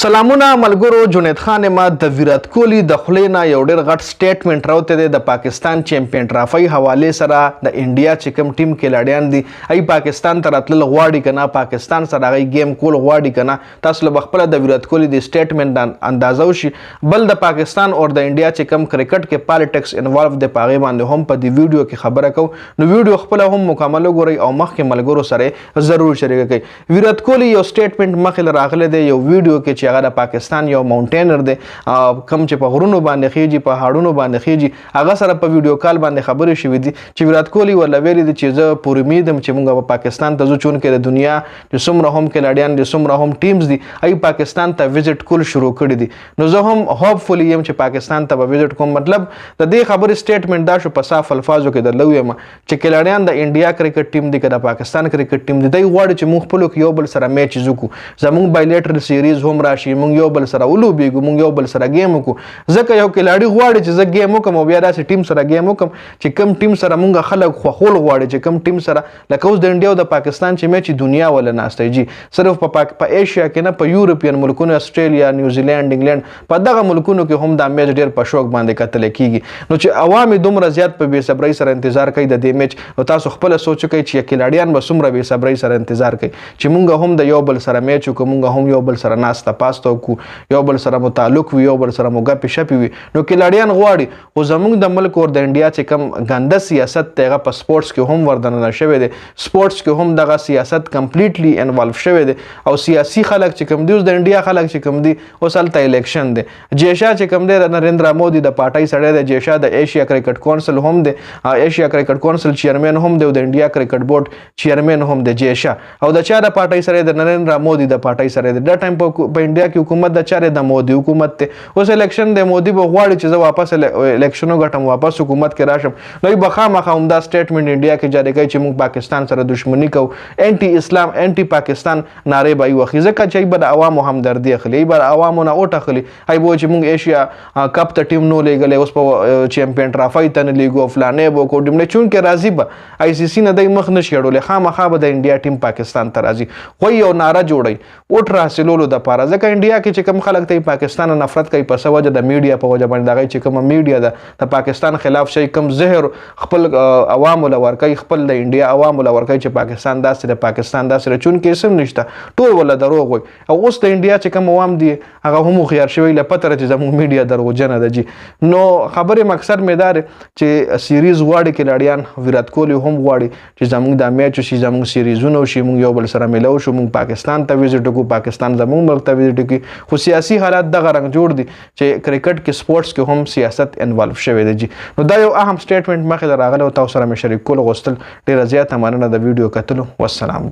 سلامونه ملګرو. جنید خان احمد د ویرات کوهلی د خلینا یو ډیر غټ سټیټمنټ راوته دی د پاکستان چیمپیون ټرافي حواله سره. د انډیا چې کوم ټیم کلاډیان دي ای پاکستان ته راتلل غواړي کنه، پاکستان سره غي گیم کول غواړي کنه. تاسو له خپل د ویرات کوهلی د سټیټمنټ اندازو شي. بل د پاکستان او د انډیا چې کوم کرکټ کې پالیټکس انوالو د پاغي باندې هم په دی ویډیو کې خبره کو. نو ویډیو خپل هم مکمل وګورئ او مخکې ملګرو سره ضرور شریک کړئ. ویرات کوهلی یو سټیټمنټ مخې راغله دی یو ویډیو کې چې هغه د پاکستان یو ماونټینر دی کم چې په غرونو باندې خېږي، په هاړونو باندې خېږي، هغه سره په ویډیو کال باندې خبرې شوې دي چې ویرات کوهلی ورله ویلي دي چې زه پوره امیدم چې موږ په پاکستان ته ځو، چونکې د دنیا چې څومره هم کلاډیان دي، څومره هم ټیمز دي، ای پاکستان ته وزټ کول شروع کړي دي. نو زه هم هوپفولي یم چې پاکستان ته به وزټ کوم. مطلب د دې خبرې سټیټمنټ دا شو په صاف الفاظو کې درلو یم چې کلاډیان د انډیا کرکټ ټیم دی که د پاکستان کرکټ ټیم دی، دوی غواړي چې موږ خپلو کې یو بل سره میچ وکړو، زموږ بایلیټرل سیریز هم راشي، موږ یو بل سره ولوبېږو، موږ یو بل سره گیم وکړو. ځکه یو کلاډي غواړي چې زه گیم وکړم او بیا داسې ټیم سره گیم وکړم چې کم ټیم سره موږ خلک خوښول غواړي، چې کم ټیم سره لکه اوس د انډیا او د پاکستان چې میچ دنیا ولا ناسته جی صرف په ایشیا کې نه، په یورپین ملکونو، استرالیا، نیوزیلند، انګلند، په دغه ملکونو کې هم دا میچ ډیر په شوق باندې کتل کیږي. نو چې عوام دومره زیات په بې صبرۍ سره انتظار کوي د دې میچ، او تاسو خپل سوچ کوئ چې کلاډیان به څومره بې صبرۍ سره انتظار کوي چې موږ هم د یو بل سره میچ وکړو، موږ هم یو بل سره ناسته پاسته وکړو، یو بل سره مو تعلق وي، یو بل سره مو ګپې شپې وي. نو کلاډیان غواړي خو زموږ د ملک او د انډیا چې کوم ګنده سیاست دی هغه په سپورټس کې هم وردننه شوی دی، سپورټس کې هم دغه سیاست کمپلیټلی انوالو شوی دی. او سیاسي خلک چې کوم دی، اوس د انډیا خلک چې کوم دی، اوس هلته الیکشن دی. جیشا چې کوم دی د نریندرا مودي د پارټۍ سړی دی، جیشا د ایشیا کرکټ کونسل هم دی، ایشیا کرکټ کونسل چیرمن هم دی، او د انډیا کرکټ بورډ چیرمن هم دی جیشا. او د چا د پارټۍ سره د نریندرا مودي د پارټۍ سره دی. دا ټایم په انډیا کې حکومت د چارې د مودي حکومت ته. اوس الیکشن د مودي به غواړي چې زه واپس الیکشنو ګټم، واپس حکومت کې راشم. نو به خامخا همدا سټیټمنټ انډیا کې جاری کوي چې موږ پاکستان سره دښمني کوو، انټي اسلام، انټي پاکستان نارې به وي، ځکه چې به د عوامو همدردي اخلي، به د عوامو نه اوټ اخلي. ای به چې موږ ایشیا کپ ته ټیم نو لیږلی، اوس په چیمپیون ټرافي ته نه لیږو، فلانې به وکړو ټیم نه، چونکې راځي به آی سی سی نه دی مخ نشي اړولی، خامخا به د انډیا ټیم پاکستان ته راځي. خو یو ناره جوړوي اوټ حاصلولو دپاره، ځکه انډیا کې چې کوم خلک ته پاکستان نفرت کوي په څه وجه، د میډیا په وجه باندې. دغه چې کومه میډیا ده د پاکستان خلاف شي کم زهر خپل عوامو له ورکوي، خپل د انډیا عوامو له ورکوي چې پاکستان داسې ده، پاکستان داسې ده، چونکې اسم نشته، ټول ولا دروغ وي. او اوس د انډیا چې کوم عوام دي هغه هم هوښیار شوي له پته چې زموږ میډیا دروغجنه ده جي. نو خبرې مقصد مې دا دی چې سیریز غواړي کلاډیان، ویرات کوهلی هم غواړي چې زموږ دا میچ وشي، زموږ سیریزونه وشي، موږ یو بل سره میلو شو، موږ پاکستان ته وزټ وکړو، پاکستان زموږ ملک ته وزټ وکړي. خو سیاسي حالات دغه رنګ جوړ دي چې کرکټ کې سپورټس کې هم سیاست انوالو شوی دی جی. نو دا یو اهم سټیټمنټ مخې ته راغلی او تاسو سره مې شریک کول غوښتل. ډېره زیاته مننه د ویډیو کتلو. والسلام جی.